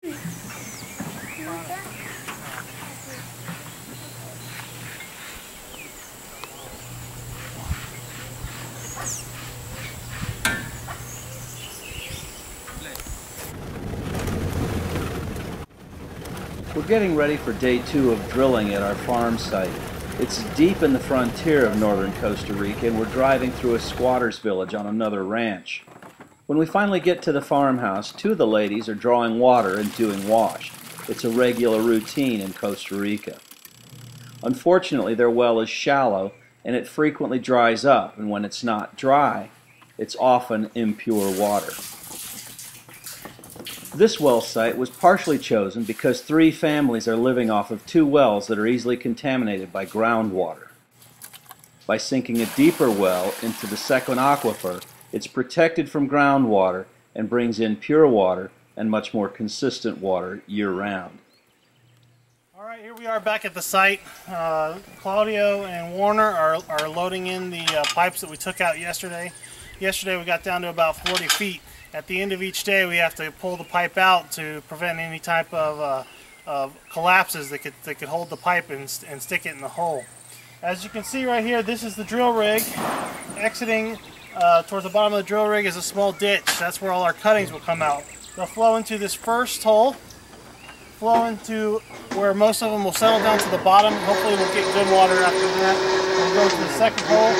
We're getting ready for day 2 of drilling at our farm site. It's deep in the frontier of northern Costa Rica, and we're driving through a squatter's village on another ranch. When we finally get to the farmhouse, 2 of the ladies are drawing water and doing wash. It's a regular routine in Costa Rica. Unfortunately, their well is shallow, and it frequently dries up, and when it's not dry, it's often impure water. This well site was partially chosen because 3 families are living off of 2 wells that are easily contaminated by groundwater. By sinking a deeper well into the second aquifer, it's protected from groundwater and brings in pure water and much more consistent water year-round. All right, here we are back at the site. Claudio and Warner are loading in the pipes that we took out yesterday. Yesterday we got down to about 40 feet. At the end of each day, we have to pull the pipe out to prevent any type of collapses that could hold the pipe and stick it in the hole. As you can see right here, this is the drill rig. Exiting towards the bottom of the drill rig is a small ditch. That's where all our cuttings will come out. They'll flow into this first hole, flow into where most of them will settle down to the bottom. Hopefully we'll get good water after that. We'll go to the second hole,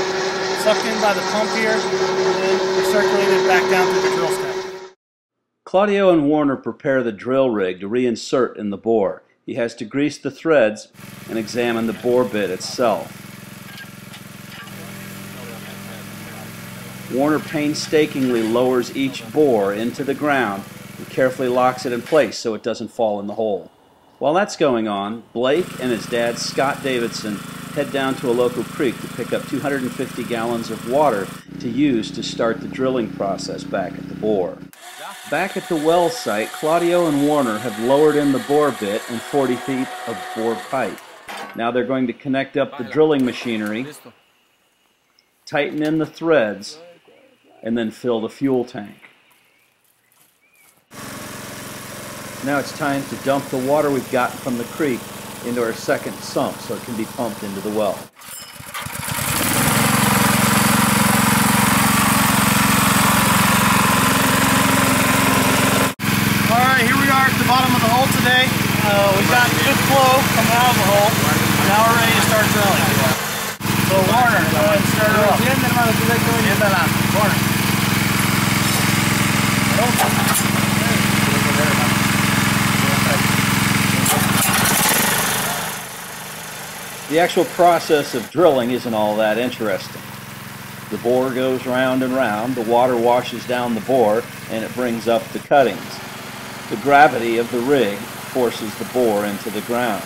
sucked in by the pump here, and then recirculated back down through the drill stem. Claudio and Warner prepare the drill rig to reinsert in the bore. He has to grease the threads and examine the bore bit itself. Warner painstakingly lowers each bore into the ground and carefully locks it in place so it doesn't fall in the hole. While that's going on, Blake and his dad, Scott Davidson, head down to a local creek to pick up 250 gallons of water to use to start the drilling process back at the bore. Back at the well site, Claudio and Warner have lowered in the bore bit and 40 feet of bore pipe. Now they're going to connect up the drilling machinery, tighten in the threads, and then fill the fuel tank. Now it's time to dump the water we've gotten from the creek into our second sump so it can be pumped into the well. Alright, here we are at the bottom of the hole today. We got good flow coming out of the hole. Now we're ready to start drilling. So Warner, go ahead and start it off. Warner. The actual process of drilling isn't all that interesting. The bore goes round and round, the water washes down the bore, and it brings up the cuttings. The gravity of the rig forces the bore into the ground.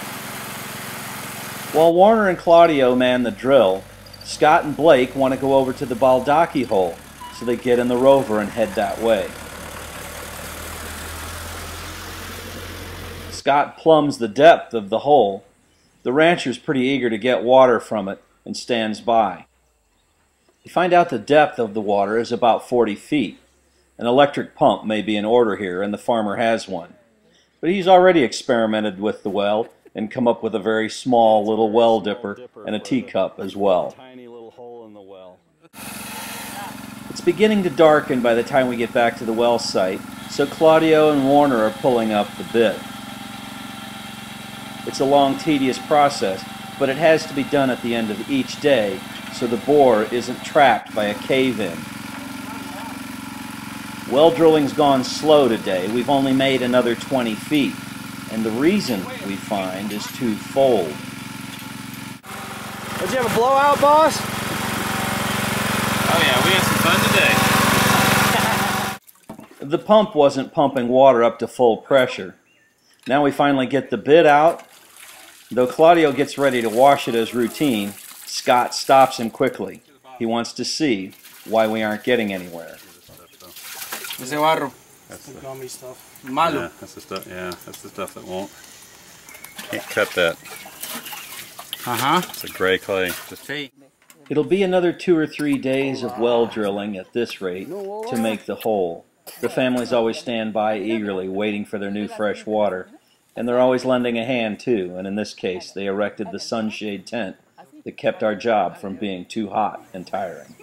While Warner and Claudio man the drill, Scott and Blake want to go over to the Baldaki hole, so they get in the rover and head that way. Scott plumbs the depth of the hole. The rancher's pretty eager to get water from it and stands by. You find out the depth of the water is about 40 feet. An electric pump may be in order here, and the farmer has one. But he's already experimented with the well and come up with a very small little well dipper and a teacup as well. It's beginning to darken by the time we get back to the well site, so Claudio and Warner are pulling up the bit. It's a long, tedious process, but it has to be done at the end of each day so the bore isn't trapped by a cave-in. Well drilling's gone slow today. We've only made another 20 feet, and the reason we find is twofold. Did you have a blowout, boss? Oh yeah, we had some fun today. The pump wasn't pumping water up to full pressure. Now we finally get the bit out. Though Claudio gets ready to wash it as routine, Scott stops him quickly. He wants to see why we aren't getting anywhere. Ese barro. That's the gummy stuff. Malo. Yeah, that's the stuff. Yeah, that's the stuff that won't. Can't cut that. It's a gray clay. Just It'll be another 2 or 3 days of well drilling at this rate to make the hole. The families always stand by eagerly, waiting for their new fresh water. And they're always lending a hand, too, and in this case, they erected the sunshade tent that kept our job from being too hot and tiring.